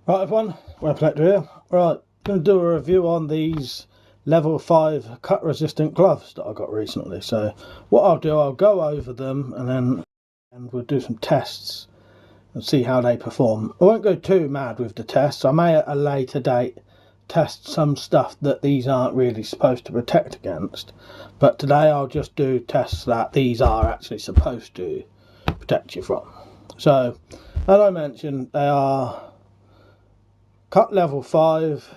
Right everyone, WeaponCollector here. Right, going to do a review on these level 5 cut resistant gloves that I got recently. So what I'll do, I'll go over them and we'll do some tests and see how they perform. I won't go too mad with the tests. I may at a later date test some stuff that these aren't really supposed to protect against. But today I'll just do tests that these are actually supposed to protect you from. So, as I mentioned, they are cut level 5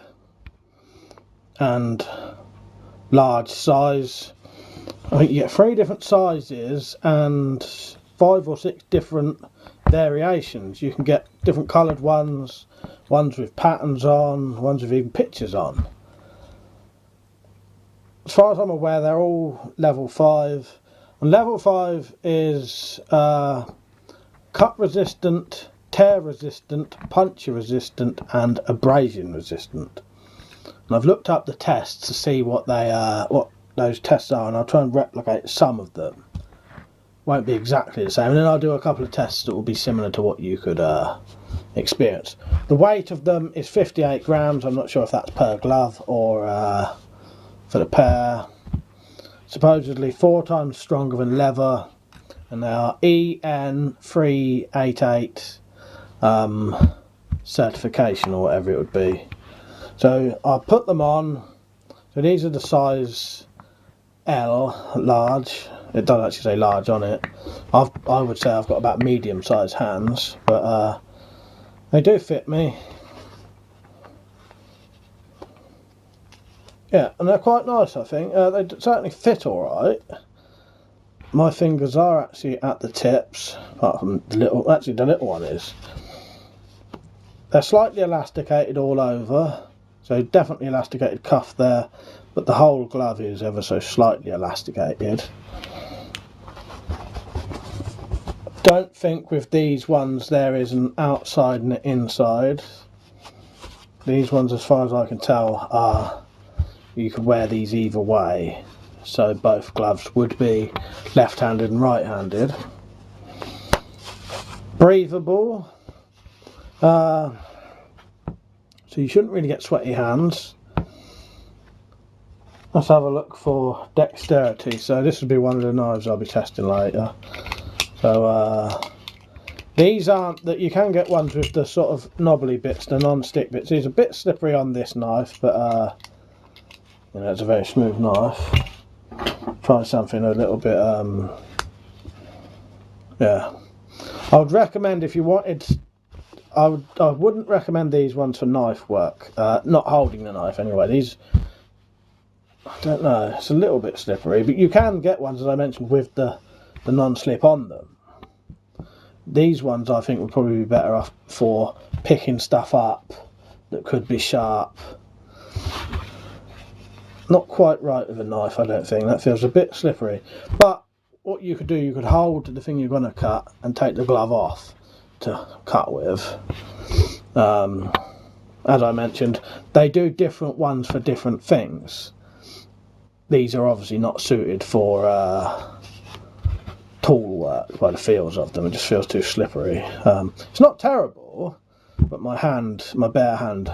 and large size. I think you get 3 different sizes and 5 or 6 different variations. You can get different coloured ones, ones with patterns on, ones with even pictures on. As far as I'm aware, they're all level 5. And level 5 is cut resistant, tear resistant, puncture resistant and abrasion resistant. And I've looked up the tests to see what those tests are, and I'll try and replicate some of them. Won't be exactly the same, and then I'll do a couple of tests that will be similar to what you could experience. The weight of them is 58 grams. I'm not sure if that's per glove or for the pair. Supposedly 4 times stronger than leather, and they are EN388 certification or whatever it would be. So I'll put them on. So these are the size L, large. It does actually say large on it. I would say I've got about medium sized hands, but they do fit me. Yeah, and they're quite nice, I think. They certainly fit alright. My fingers are actually at the tips, apart from the little, actually the little one is. They're slightly elasticated all over, so definitely elasticated cuff there, but the whole glove is ever so slightly elasticated. Don't think with these ones there is an outside and an inside. These ones, as far as I can tell, are, you could wear these either way. So both gloves would be left-handed and right-handed. Breathable. So you shouldn't really get sweaty hands. Let's have a look for dexterity. So this will be one of the knives I'll be testing later. So these aren't that, you can get ones with the sort of knobbly bits, the non-stick bits. These are a bit slippery on this knife, but you know, it's a very smooth knife. Try something a little bit yeah. I would recommend, if you wanted, I wouldn't recommend these ones for knife work, not holding the knife anyway. These, I don't know, it's a little bit slippery, but you can get ones, as I mentioned, with the non-slip on them. These ones I think would probably be better off for picking stuff up that could be sharp. Not quite right with a knife, I don't think. That feels a bit slippery. But what you could do, you could hold the thing you're going to cut and take the glove off to cut with. As I mentioned, they do different ones for different things. These are obviously not suited for tool work by the feels of them. It just feels too slippery. It's not terrible, but my bare hand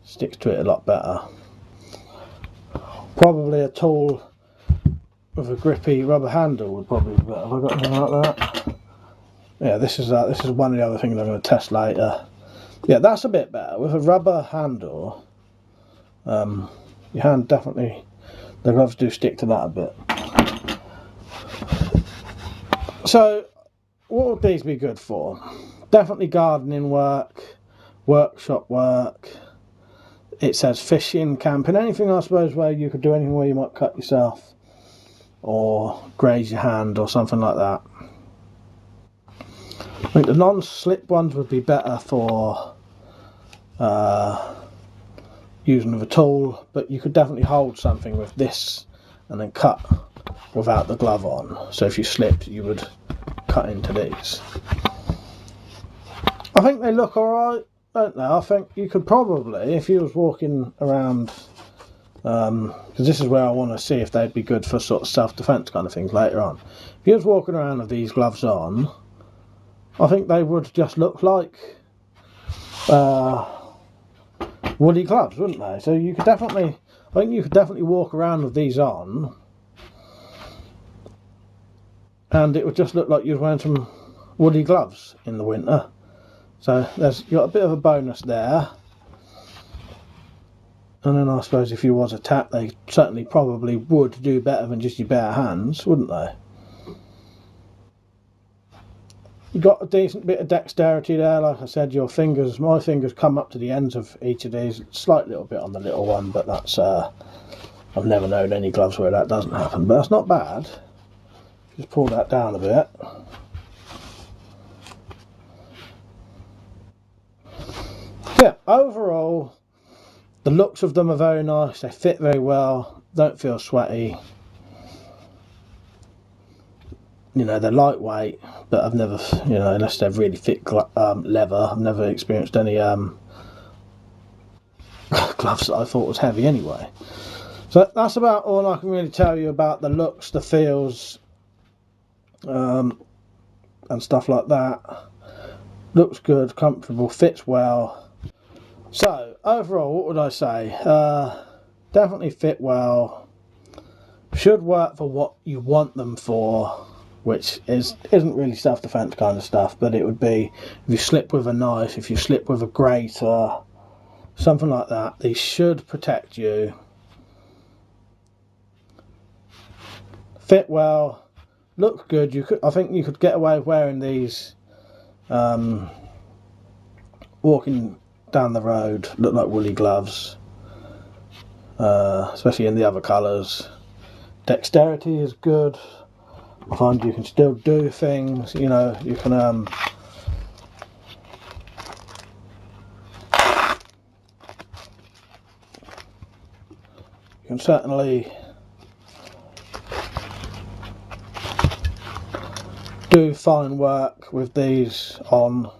sticks to it a lot better. Probably a tool with a grippy rubber handle would probably be better. Have I got anything like that? Yeah, this is one of the other things I'm going to test later. Yeah, that's a bit better with a rubber handle. Your hand definitely, the gloves do stick to that a bit. So, what would these be good for? Definitely gardening work, workshop work. It says fishing, camping, anything I suppose where you could do anything where you might cut yourself or graze your hand or something like that. I think the non-slip ones would be better for using with a tool, but you could definitely hold something with this and then cut without the glove on. So if you slipped, you would cut into these. I think they look alright. Don't know, I think you could probably, if you was walking around, because this is where I want to see if they'd be good for sort of self-defense kind of things later on. If you was walking around with these gloves on, I think they would just look like woolly gloves, wouldn't they? So you could definitely, I think you could definitely walk around with these on, and it would just look like you're wearing some woolly gloves in the winter. So you've got a bit of a bonus there. And then I suppose if you was attacked, they certainly probably would do better than just your bare hands, wouldn't they? You've got a decent bit of dexterity there. Like I said, my fingers come up to the ends of each of these. Slight little bit on the little one, but that's I've never known any gloves where that doesn't happen. But that's not bad. Just pull that down a bit. Yeah, overall, the looks of them are very nice. They fit very well. Don't feel sweaty. You know, they're lightweight, but I've never, you know, unless they're really thick leather, I've never experienced any gloves that I thought was heavy anyway. So that's about all I can really tell you about the looks, the feels, and stuff like that. Looks good, comfortable, fits well. So overall, what would I say? Definitely fit well. Should work for what you want them for, which isn't really self-defense kind of stuff, but it would be if you slip with a knife, if you slip with a grater, something like that. These should protect you. Fit well, look good. I think you could get away with wearing these walking down the road. Look like woolly gloves, especially in the other colours. Dexterity is good. I find you can still do things, you know, you can certainly do fine work with these on.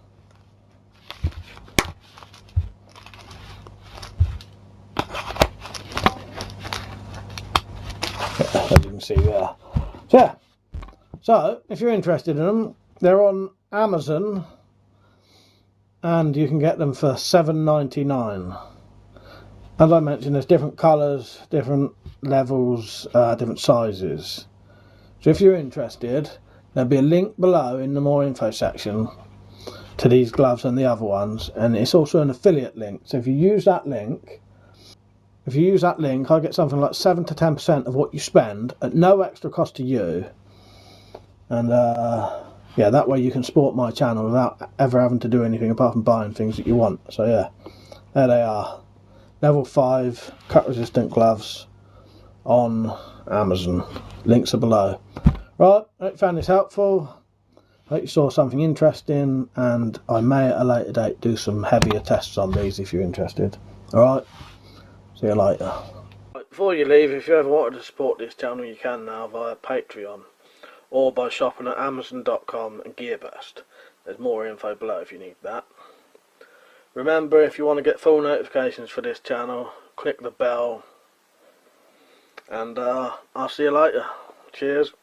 As you can see there. So yeah. So, if you're interested in them, they're on Amazon, and you can get them for $7.99. As I mentioned, there's different colours, different levels, different sizes. So if you're interested, there'll be a link below in the more info section to these gloves and the other ones, and it's also an affiliate link. So if you use that link, I get something like 7 to 10% of what you spend at no extra cost to you. And yeah, that way you can support my channel without ever having to do anything apart from buying things that you want. So yeah, there they are. Level 5 cut resistant gloves on Amazon. Links are below. Right, I hope you found this helpful. I hope you saw something interesting, and I may at a later date do some heavier tests on these if you're interested. Alright, see you later. Before you leave, if you ever wanted to support this channel, you can now via Patreon, or by shopping at Amazon.com and Gearbest. There's more info below if you need that. Remember, if you want to get full notifications for this channel, click the bell, and I'll see you later. Cheers.